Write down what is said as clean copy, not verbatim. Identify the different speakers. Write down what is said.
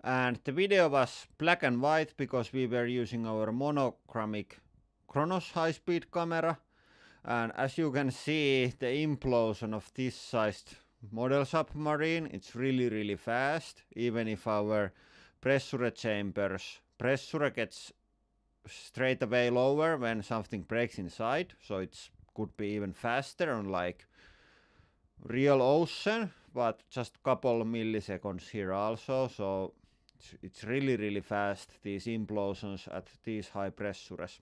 Speaker 1: And the video was black and white because we were using our monochromic Kronos high-speed camera. And as you can see, the implosion of this sized model submarine, it's really fast. Even if our pressure chambers pressure gets straight away lower when something breaks inside, so it could be even faster on like real ocean, but just couple milliseconds here also, so it's really fast, these implosions at these high pressures.